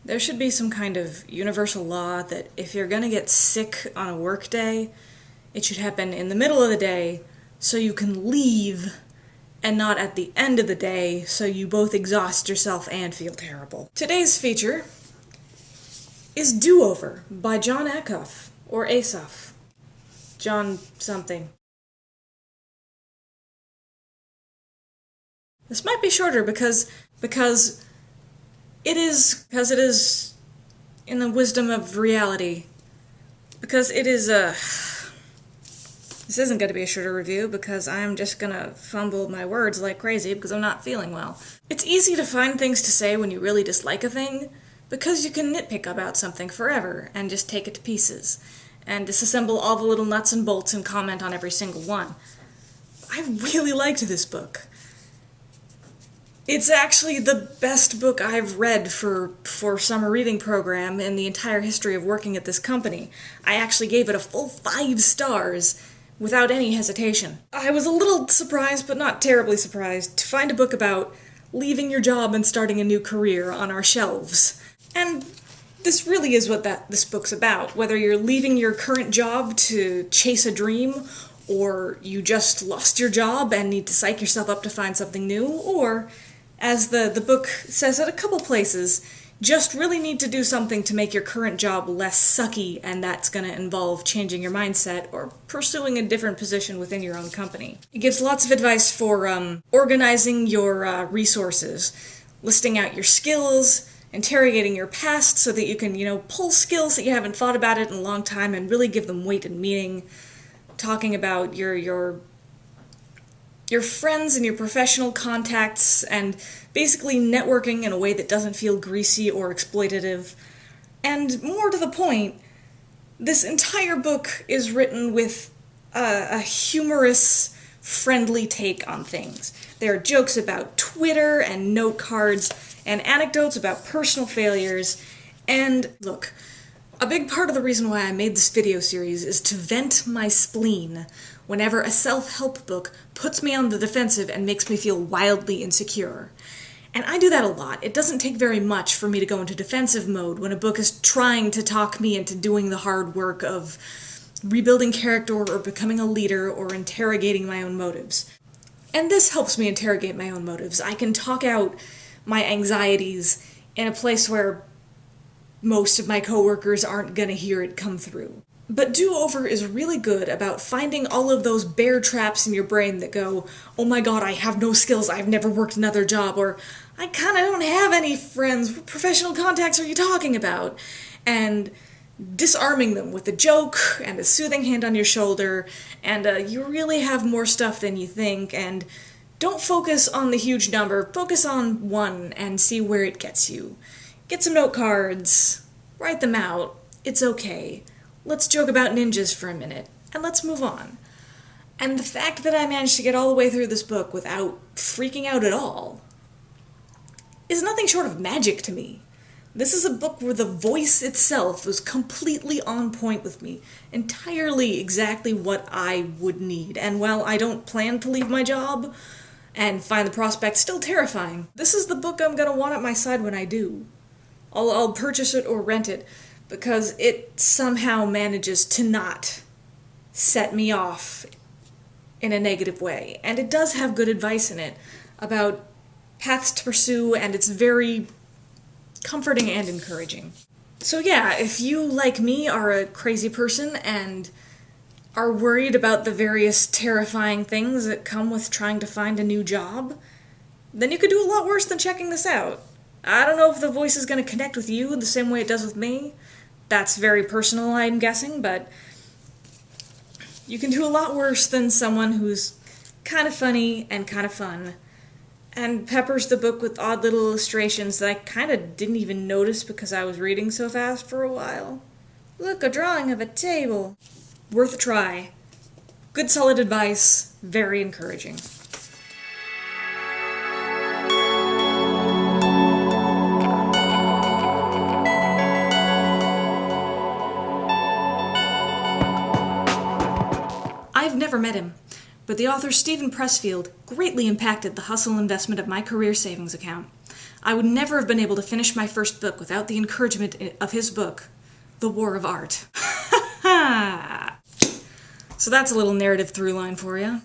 There should be some kind of universal law that if you're gonna get sick on a work day, it should happen in the middle of the day so you can leave, and not at the end of the day so you both exhaust yourself and feel terrible. Today's feature is Do-Over by John Acuff, or Acuff. John something. This might be shorter because it is in the wisdom of reality. Because it is this isn't going to be a shorter review because I'm just going to fumble my words like crazy because I'm not feeling well. It's easy to find things to say when you really dislike a thing because you can nitpick about something forever and just take it to pieces and disassemble all the little nuts and bolts and comment on every single one. I really liked this book. It's actually the best book I've read for summer reading program in the entire history of working at this company. I actually gave it a full 5 stars without any hesitation. I was a little surprised, but not terribly surprised, to find a book about leaving your job and starting a new career on our shelves. And this really is what this book's about. Whether you're leaving your current job to chase a dream, or you just lost your job and need to psych yourself up to find something new, or, as the book says at a couple places, just really need to do something to make your current job less sucky, and that's going to involve changing your mindset or pursuing a different position within your own company. It gives lots of advice for organizing your resources, listing out your skills, interrogating your past so that you can, pull skills that you haven't thought about it in a long time and really give them weight and meaning, talking about your friends and your professional contacts, and basically networking in a way that doesn't feel greasy or exploitative. And more to the point, this entire book is written with a humorous, friendly take on things. There are jokes about Twitter and note cards, and anecdotes about personal failures, and look, a big part of the reason why I made this video series is to vent my spleen whenever a self-help book puts me on the defensive and makes me feel wildly insecure. And I do that a lot. It doesn't take very much for me to go into defensive mode when a book is trying to talk me into doing the hard work of rebuilding character or becoming a leader or interrogating my own motives. And this helps me interrogate my own motives. I can talk out my anxieties in a place where most of my coworkers aren't gonna hear it come through. But Do-Over is really good about finding all of those bear traps in your brain that go, oh my god, I have no skills, I've never worked another job, or I kinda don't have any friends, what professional contacts are you talking about? And disarming them with a joke and a soothing hand on your shoulder, and you really have more stuff than you think, and don't focus on the huge number, focus on one and see where it gets you. Get some note cards, write them out, it's okay. Let's joke about ninjas for a minute, and let's move on. And the fact that I managed to get all the way through this book without freaking out at all is nothing short of magic to me. This is a book where the voice itself was completely on point with me, entirely exactly what I would need. And while I don't plan to leave my job and find the prospect still terrifying, this is the book I'm gonna want at my side when I do. I'll purchase it or rent it, because it somehow manages to not set me off in a negative way. And it does have good advice in it about paths to pursue, and it's very comforting and encouraging. So yeah, if you, like me, are a crazy person and are worried about the various terrifying things that come with trying to find a new job, then you could do a lot worse than checking this out. I don't know if the voice is going to connect with you the same way it does with me. That's very personal, I'm guessing, but you can do a lot worse than someone who's kind of funny and kind of fun, and peppers the book with odd little illustrations that I kind of didn't even notice because I was reading so fast for a while. Look, a drawing of a table. Worth a try. Good solid advice, very encouraging. I've never met him, but the author Steven Pressfield greatly impacted the hustle investment of my career savings account. I would never have been able to finish my first book without the encouragement of his book, The War of Art. So that's a little narrative through line for you.